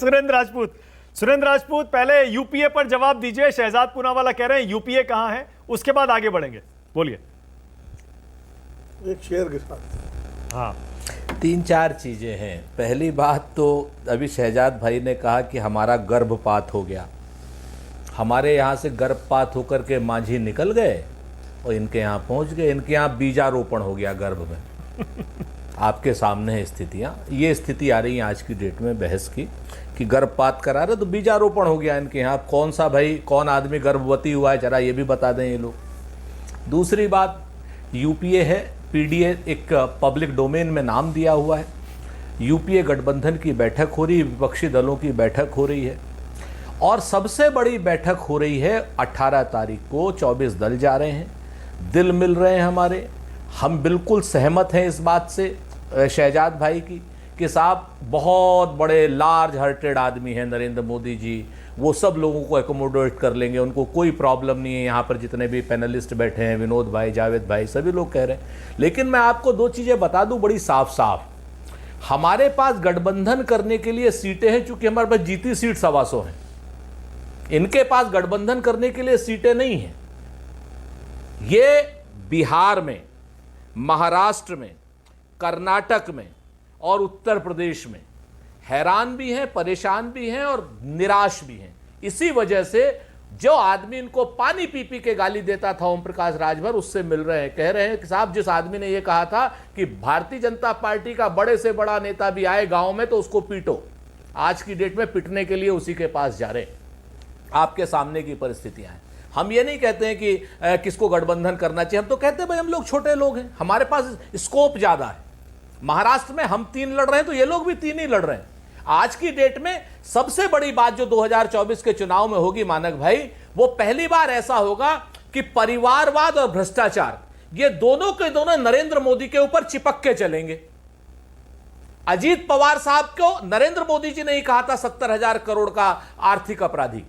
सुरेंद्र राजपूत पहले यूपीए पर जवाब दीजिए। शहजाद पूनावाला कह रहे हैं यूपीए कहां है, उसके बाद आगे बढ़ेंगे। बोलिए। एक शेर के साथ। हाँ, 3-4 चीजें हैं। पहली बात तो अभी शहजाद भाई ने कहा कि हमारा गर्भपात हो गया। हमारे यहाँ से गर्भपात होकर के मांझी निकल गए और इनके यहाँ पहुँच गए। इनके यहाँ बीजारोपण हो गया गर्भ में। आपके सामने है स्थितियाँ। ये स्थिति आ रही है आज की डेट में बहस की कि गर्भपात करा रहे तो बीजारोपण हो गया इनके यहाँ। कौन सा भाई, कौन आदमी गर्भवती हुआ है, जरा ये भी बता दें ये लोग। दूसरी बात, यूपीए है, पीडीए एक पब्लिक डोमेन में नाम दिया हुआ है। यूपीए गठबंधन की बैठक हो रही है, विपक्षी दलों की बैठक हो रही है और सबसे बड़ी बैठक हो रही है 18 तारीख को। 24 दल जा रहे हैं, दिल मिल रहे हैं हमारे। हम बिल्कुल सहमत हैं इस बात से शहजाद भाई की कि साहब बहुत बड़े लार्ज हार्टेड आदमी हैं नरेंद्र मोदी जी। वो सब लोगों को एकोमोडेट कर लेंगे, उनको कोई प्रॉब्लम नहीं है। यहाँ पर जितने भी पैनलिस्ट बैठे हैं, विनोद भाई, जावेद भाई, सभी लोग कह रहे हैं। लेकिन मैं आपको 2 चीज़ें बता दूं बड़ी साफ साफ। हमारे पास गठबंधन करने के लिए सीटें हैं, चूंकि हमारे पास जीती सीट 125 हैं। इनके पास गठबंधन करने के लिए सीटें नहीं हैं। ये बिहार में, महाराष्ट्र में, कर्नाटक में और उत्तर प्रदेश में हैरान भी हैं, परेशान भी हैं और निराश भी हैं। इसी वजह से जो आदमी इनको पानी पी पी के गाली देता था ओम प्रकाश राजभर, उससे मिल रहे हैं। कह रहे हैं कि साहब जिस आदमी ने यह कहा था कि भारतीय जनता पार्टी का बड़े से बड़ा नेता भी आए गांव में तो उसको पीटो, आज की डेट में पिटने के लिए उसी के पास जा रहे हैं। आपके सामने की परिस्थितियां हैं। हम ये नहीं कहते हैं कि किसको गठबंधन करना चाहिए। हम तो कहते हैं भाई हम लोग छोटे लोग हैं, हमारे पास स्कोप ज्यादा है। महाराष्ट्र में हम 3 लड़ रहे हैं तो ये लोग भी 3 ही लड़ रहे हैं। आज की डेट में सबसे बड़ी बात जो 2024 के चुनाव में होगी मानक भाई, वो पहली बार ऐसा होगा कि परिवारवाद और भ्रष्टाचार ये दोनों के दोनों नरेंद्र मोदी के ऊपर चिपक के चलेंगे। अजीत पवार साहब को नरेंद्र मोदी जी ने ही कहा था 70,000 करोड़ का आर्थिक अपराधी।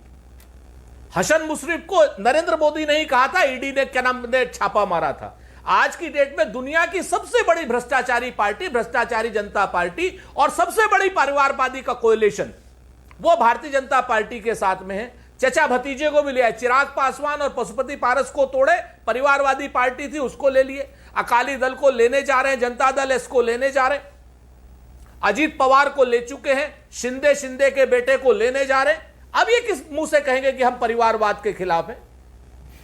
हसन मुशर्रफ को नरेंद्र मोदी ने ही कहा था, ईडी ने क्या नाम ने छापा मारा था। आज की डेट में दुनिया की सबसे बड़ी भ्रष्टाचारी पार्टी भ्रष्टाचारी जनता पार्टी और सबसे बड़ी परिवारवादी का कोएलिशन वो भारतीय जनता पार्टी के साथ में है। चचा भतीजे को भी लिया, चिराग पासवान और पशुपति पारस को तोड़े, परिवारवादी पार्टी थी उसको ले लिए, अकाली दल को लेने जा रहे हैं, जनता दल एस को लेने जा रहे हैं, अजीत पवार को ले चुके हैं, शिंदे के बेटे को लेने जा रहे हैं। अब ये किस मुंह से कहेंगे कि हम परिवारवाद के खिलाफ हैं?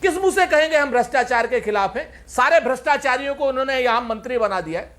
किस मुंह से कहेंगे हम भ्रष्टाचार के खिलाफ हैं? सारे भ्रष्टाचारियों को उन्होंने यहां मंत्री बना दिया है।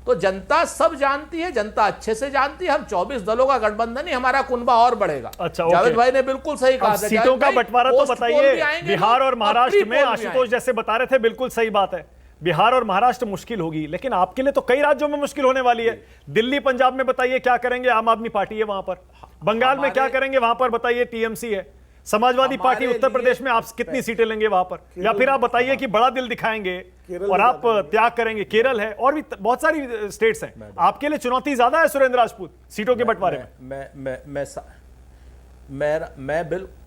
तो जनता सब जानती है, जनता अच्छे से जानती है। हम 24 दलों का गठबंधन ही, हमारा कुनबा और बढ़ेगा। अच्छा, जावेद भाई ने बिल्कुल सही कहा। सीटों का बंटवारा तो बताइए। बिहार और महाराष्ट्र में आशुतोष जैसे बता रहे थे, बिल्कुल सही बात है, बिहार और महाराष्ट्र मुश्किल होगी, लेकिन आपके लिए तो कई राज्यों में मुश्किल होने वाली है। दिल्ली पंजाब में बताइए क्या करेंगे, आम आदमी पार्टी है वहां पर। बंगाल में क्या करेंगे वहां पर बताइए, टीएमसी है। समाजवादी पार्टी उत्तर प्रदेश में आप कितनी सीटें लेंगे वहां पर? या फिर आप बताइए कि बड़ा दिल दिखाएंगे और आप त्याग करेंगे। केरल है और भी बहुत सारी स्टेट्स हैं। आपके लिए चुनौती ज्यादा है सुरेंद्र राजपूत सीटों के बंटवारे में?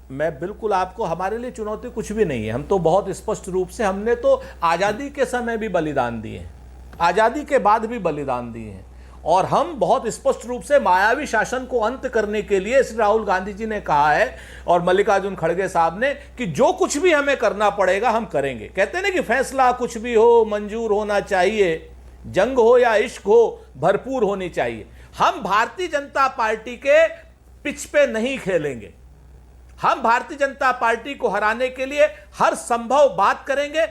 मैं बिल्कुल आपको, हमारे लिए चुनौती कुछ भी नहीं है। हम तो बहुत स्पष्ट रूप से, हमने तो आजादी के समय भी बलिदान दिए हैं, आजादी के बाद भी बलिदान दिए हैं और हम बहुत स्पष्ट रूप से मायावी शासन को अंत करने के लिए, श्री राहुल गांधी जी ने कहा है और मल्लिकार्जुन खड़गे साहब ने कि जो कुछ भी हमें करना पड़ेगा हम करेंगे। कहते हैं ना कि फैसला कुछ भी हो मंजूर होना चाहिए, जंग हो या इश्क हो भरपूर होनी चाहिए। हम भारतीय जनता पार्टी के पिच पे नहीं खेलेंगे। हम भारतीय जनता पार्टी को हराने के लिए हर संभव बात करेंगे।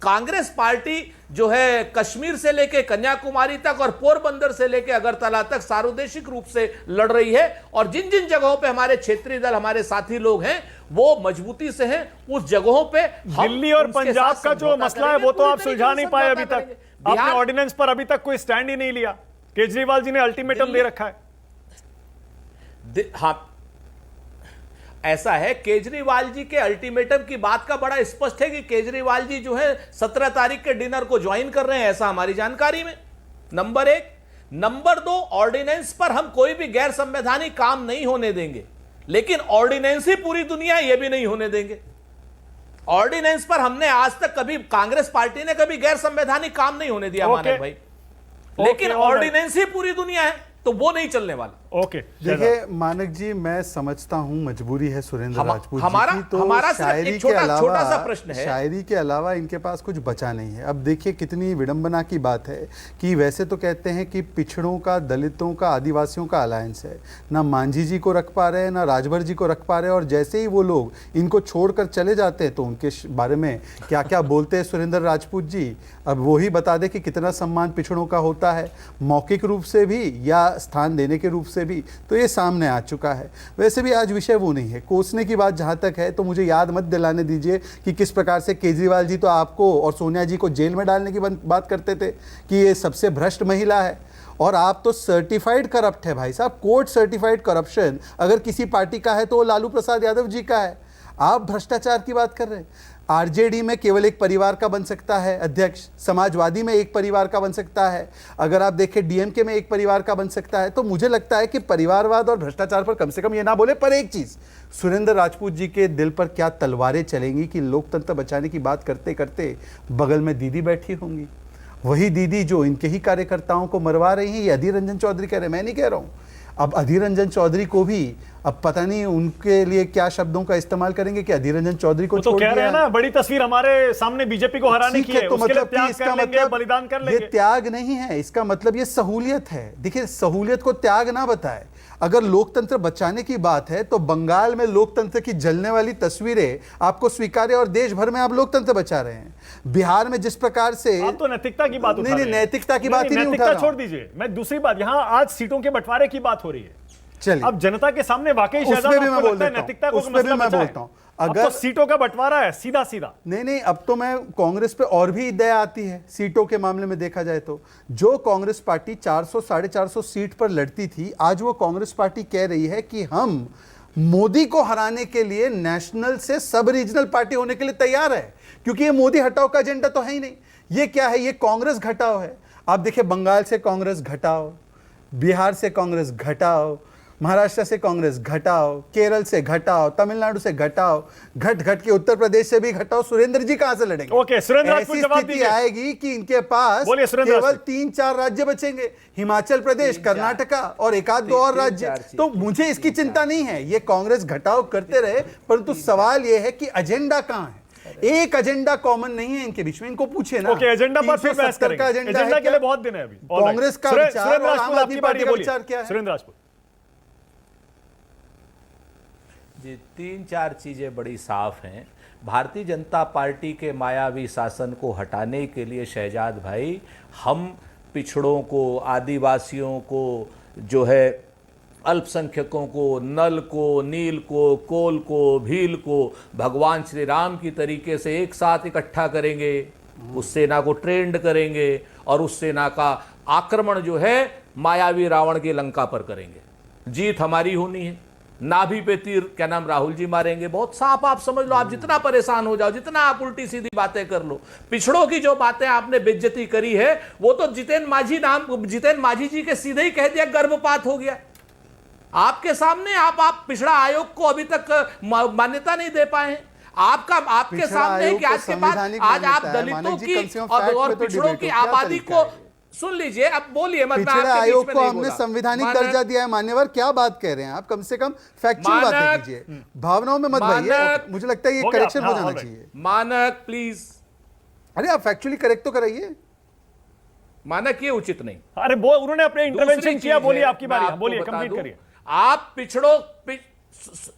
कांग्रेस पार्टी जो है कश्मीर से लेकर कन्याकुमारी तक और पोरबंदर से लेकर अगरतला तक सार्वदेशिक रूप से लड़ रही है और जिन जिन जगहों पे हमारे क्षेत्रीय दल, हमारे साथी लोग हैं वो मजबूती से हैं, उस जगहों पे दिल्ली और पंजाब का जो मसला है वो तो आप सुलझा नहीं पाए अभी तक। आपने ऑर्डिनेंस पर अभी तक कोई स्टैंड ही नहीं लिया। केजरीवाल जी ने अल्टीमेटम दे रखा है। हाँ, ऐसा है, केजरीवाल जी के अल्टीमेटम की बात का बड़ा स्पष्ट है कि केजरीवाल जी जो है 17 तारीख के डिनर को ज्वाइन कर रहे हैं, ऐसा हमारी जानकारी में। नंबर 1। नंबर 2, ऑर्डिनेंस पर हम कोई भी गैर संवैधानिक काम नहीं होने देंगे, लेकिन ऑर्डिनेंस ही पूरी दुनिया ये भी नहीं होने देंगे। ऑर्डिनेंस पर हमने आज तक कभी, कांग्रेस पार्टी ने कभी गैर संवैधानिक काम नहीं होने दिया मानक भाई, लेकिन ऑर्डिनेंस ही पूरी दुनिया है तो वो नहीं चलने वाला। ओके देखिए मानक जी, मैं समझता हूं मजबूरी है सुरेंद्र राजपूत जी हमारा की, तो हमारा सिर्फ शायरी एक के छोटा अलावा सा प्रश्न है। शायरी के अलावा इनके पास कुछ बचा नहीं है। अब देखिए कितनी विडंबना की बात है कि वैसे तो कहते हैं कि पिछड़ों का, दलितों का, आदिवासियों का अलायंस है, ना मांझी जी को रख पा रहे हैं, ना राजभर जी को रख पा रहे हैं, और जैसे ही वो लोग इनको छोड़कर चले जाते हैं तो उनके बारे में क्या क्या बोलते हैं सुरेंद्र राजपूत जी। अब वो ही बता दे कि कितना सम्मान पिछड़ों का होता है, मौखिक रूप से भी या स्थान देने के रूप से भी, तो ये सामने आ चुका है। वैसे भी आज विषय वो नहीं है, कोसने की बात जहाँ तक है तो मुझे याद मत दिलाने दीजिए कि किस प्रकार से केजरीवाल जी तो आपको और सोनिया जी को जेल में डालने की बात करते थे कि ये सबसे भ्रष्ट महिला है, और आप तो सर्टिफाइड करप्ट है भाई साहब। कोर्ट सर्टिफाइड करप्शन अगर किसी पार्टी का है तो वो लालू प्रसाद यादव जी का है। आप भ्रष्टाचार की बात कर रहे हैं। आरजेडी में केवल एक परिवार का बन सकता है अध्यक्ष, समाजवादी में एक परिवार का बन सकता है, अगर आप देखें डीएमके में एक परिवार का बन सकता है। तो मुझे लगता है कि परिवारवाद और भ्रष्टाचार पर कम से कम ये ना बोले। पर एक चीज, सुरेंद्र राजपूत जी के दिल पर क्या तलवारें चलेंगी कि लोकतंत्र बचाने की बात करते करते बगल में दीदी बैठी होंगी, वही दीदी जो इनके ही कार्यकर्ताओं को मरवा रही हैं। ये अधीर रंजन चौधरी कह रहे हैं, मैं नहीं कह रहा हूं। अब अधीर रंजन चौधरी को भी अब पता नहीं उनके लिए क्या शब्दों का इस्तेमाल करेंगे कि अधीर रंजन चौधरी को तो कह रहे हैं ना, बड़ी तस्वीर हमारे सामने बीजेपी को हराने की है, तो उसके लिए मतलब त्याग इसका कर लेंगे, मतलब बलिदान कर लेंगे। ये त्याग नहीं है, इसका मतलब ये सहूलियत है। देखिए सहूलियत को त्याग ना बताए। अगर लोकतंत्र बचाने की बात है तो बंगाल में लोकतंत्र की जलने वाली तस्वीरें आपको स्वीकार्य, और देश भर में आप लोकतंत्र बचा रहे हैं। बिहार में जिस प्रकार से आप तो नैतिकता की बात उठा रहे हैं। नैतिकता की बात ही नहीं उठा नैतिकता रहा छोड़ दीजिए। मैं दूसरी बात, यहाँ आज सीटों के बंटवारे की बात हो रही है। चलिए अब जनता के सामने वाकई उसमें भी मैं बोल देता हूं, नैतिकता को उसमें भी मैं बोलता हूं। अगर सीटों का बंटवारा है सीधा सीधा, नहीं, अब तो मैं कांग्रेस पे और भी दया आती है। सीटों के मामले में देखा जाए तो जो कांग्रेस पार्टी 400 450 सीट पर लड़ती थी, आज वो कांग्रेस पार्टी कह रही है कि हम मोदी को हराने के लिए नेशनल से सब रीजनल पार्टी होने के लिए तैयार है, क्योंकि ये मोदी हटाओ का एजेंडा तो है ही नहीं। ये क्या है? ये कांग्रेस घटाओ है। आप देखिए बंगाल से कांग्रेस घटाओ, बिहार से कांग्रेस घटाओ, महाराष्ट्र से कांग्रेस घटाओ, केरल से घटाओ, तमिलनाडु से घटाओ, घट के उत्तर प्रदेश से भी घटाओ। सुरेंद्र जी कहां से लड़ेंगे? ओके, सुरेंद्र राजपूत ऐसी जवाब स्थिति दीजिए। आएगी कि इनके पास केवल 3-4 राज्य बचेंगे, हिमाचल प्रदेश, कर्नाटका और एक आध दो और राज्य। तो मुझे इसकी चिंता नहीं है, ये कांग्रेस घटाओ करते रहे, परंतु सवाल यह है कि एजेंडा कहां है? एक एजेंडा कॉमन नहीं है इनके बीच में, इनको पूछे ना। ओके, एजेंडा पर फिर बहस करेंगे। एजेंडा के लिए बहुत दिन है अभी। कांग्रेस का विचार और आम आदमी पार्टी का विचार क्या है? सुरेंद्र राजपूत जी, 3-4 चीज़ें बड़ी साफ हैं। भारतीय जनता पार्टी के मायावी शासन को हटाने के लिए शहजाद भाई, हम पिछड़ों को, आदिवासियों को, जो है अल्पसंख्यकों को, नल को, नील को, कोल को, भील को भगवान श्री राम की तरीके से एक साथ इकट्ठा करेंगे, उस सेना को ट्रेंड करेंगे और उस सेना का आक्रमण जो है मायावी रावण की लंका पर करेंगे। जीत हमारी होनी है। नाभि पे तीर क्या नाम राहुल जी मारेंगे। बहुत साफ आप समझ लो। आप जितना परेशान हो जाओ, जितना आप उल्टी सीधी बातें कर लो, पिछड़ों की जो बातें आपने बेइज्जती करी है, वो तो जितेन मांझी जी के सीधे ही कह दिया गर्भपात हो गया आपके सामने। आप पिछड़ा आयोग को अभी तक मान्यता नहीं दे पाए हैं। आपके सामने है कि आज के बाद आज आप दलितों की और पिछड़ों की आबादी को सुन लीजिए। अब बोलिए मत। पिछड़े आयोग को हमने संवैधानिक दर्जा दिया है। मान्यवर क्या बात कह रहे हैं आप? कम से कम फैक्चुअल बातें कीजिए, भावनाओं में मत भरिए। मुझे लगता है ये करेक्शन हो जाना चाहिए। मानक प्लीज, अरे आप फैक्चुअली करेक्ट तो कराइए। मानक ये उचित नहीं। अरे वो उन्होंने अपने इंटरवेंशन किया। बोलिए, आपकी बारी, बोलिए, कंप्लीट करिए। आप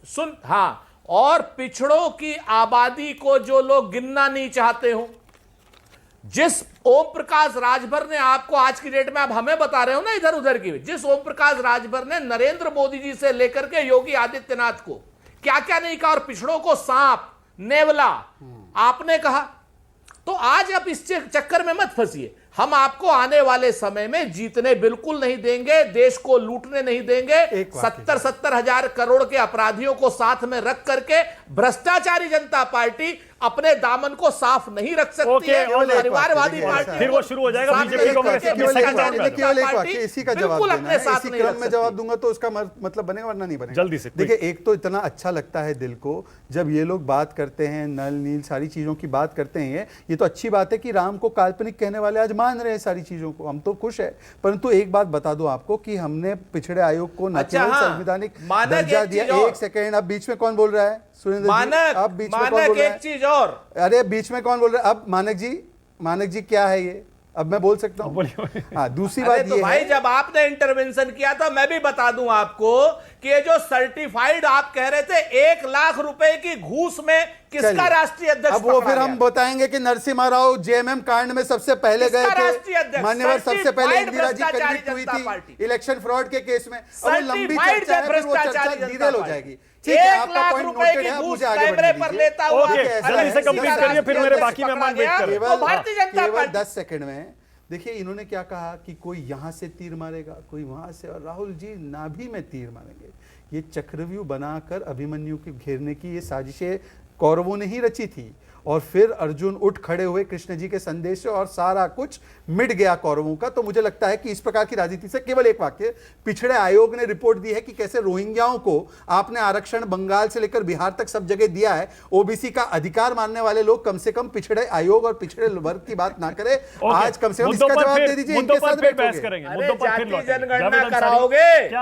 सुन, हाँ, और पिछड़ों की आबादी को जो लोग गिनना नहीं चाहते हो, जिस ओम प्रकाश राजभर ने आपको आज की डेट में, आप हमें बता रहे हो ना इधर उधर की, जिस ओम प्रकाश राजभर ने नरेंद्र मोदी जी से लेकर के योगी आदित्यनाथ को क्या क्या नहीं कहा, और पिछड़ों को सांप नेवला आपने कहा, तो आज आप इस चक्कर में मत फंसिए। हम आपको आने वाले समय में जीतने बिल्कुल नहीं देंगे, देश को लूटने नहीं देंगे। 70 हजार करोड़ के अपराधियों को साथ में रख करके भ्रष्टाचारी जनता पार्टी अपने दामन को साफ नहीं रख सकती ओके, है। केवल एक परिवारवादी बात, पार्टी फिर वो शुरू हो जाएगा सामने बीजेपी लेकर कांग्रेस के अपने भ्रष्टाचारी second round में। जनता केवल एक पार्टी वाक्य इसी का जवाब बिल्कुल देना अपने है। साथ इसी नहीं क्रम रख में जवाब सकती। दूंगा तो उसका मतलब बनेगा वरना नहीं बनेगा। जल्दी से, देखिए, एक तो इतना अच्छा लगता है दिल को जब ये लोग बात करते हैं, नल नील सारी चीजों की बात करते हैं। ये तो अच्छी बात है कि राम को काल्पनिक कहने वाले आज मान रहे हैं सारी चीजों को, हम तो खुश है। परंतु एक बात बता दूं आपको कि हमने पिछड़े आयोग को न अच्छा, केवल हाँ, संवैधानिक मानक दर्जा एक दिया। चीज और। एक सेकेंड, अब बीच में कौन बोल रहा है? सुरेंद्र जी, मानक, अब बीच में कौन मानक बोल रहा एक है? चीज और। अरे बीच में कौन बोल रहा है? अब मानक जी क्या है ये? अब मैं बोल सकता हूँ? बोलिए। हाँ, दूसरी अरे बात तो ये भाई है, जब आपने इंटरवेंशन किया था, मैं भी बता दूं आपको कि ये जो सर्टिफाइड आप कह रहे थे 1 लाख रुपए की घूस में किसका चलिए। राष्ट्रीय अध्यक्ष अब वो पकड़ा फिर हम गया? बताएंगे कि नरसिम्हा राव जेएमएम कांड में सबसे पहले गए किसका राष्ट्रीय थे, अध्यक्ष? मान्यवर सबसे पहले सर्टिफाइड इंदिरा जी भ्रष्टाचारी कन्विक्ट हुई जनता थी पार्टी। इलेक्शन फ्रॉड के केस में। अब वो लंबी सर्टिफाइड चर्चा है, फिर वो चर्चा भ्रष्टाचारी जनता डिटेल हो पार्टी। जाएगी। ठीक है, 1 आपका लाख पॉइंट रुपए नोटेड की है, घूस मुझे आगे कैमरे बढ़ने पर दीजिए। लेता हुआ ओके, ऐसा जल्दी है, से कंप्लीट इसका करिए, फिर मेरे बाकी राष्ट्रीय मेहमान वेट अध्यक्ष कर रहे हैं। पकड़ा गया, तो भारतीय जनता केवल पार्टी 10 सेकंड में देखिए, इन्होंने क्या कहा कि कोई यहां से तीर मारेगा, कोई वहां से, और राहुल जी नाभि में तीर मारेंगे। ये चक्रव्यूह बनाकर अभिमन्यु के घेरने की ये साजिशें कौरवों ने ही रची थी, और फिर अर्जुन उठ खड़े हुए कृष्ण जी के संदेश से, और सारा कुछ मिट गया कौरवों का। तो मुझे लगता है कि इस प्रकार की राजनीति से केवल एक वाक्य, पिछड़े आयोग ने रिपोर्ट दी है कि कैसे रोहिंग्याओं को आपने आरक्षण बंगाल से लेकर बिहार तक सब जगह दिया है। ओबीसी का अधिकार मानने वाले लोग कम से कम पिछड़े आयोग और पिछड़े वर्ग की बात ना करें। आज कम से कम इसका जवाब दे दीजिए, इनके साथ बहस बैठोगे। करेंगे, अरे मुद्दों पर फिर जाति लौटेंगे। जनगणना जावेद अंसारी, कराओगे? क्या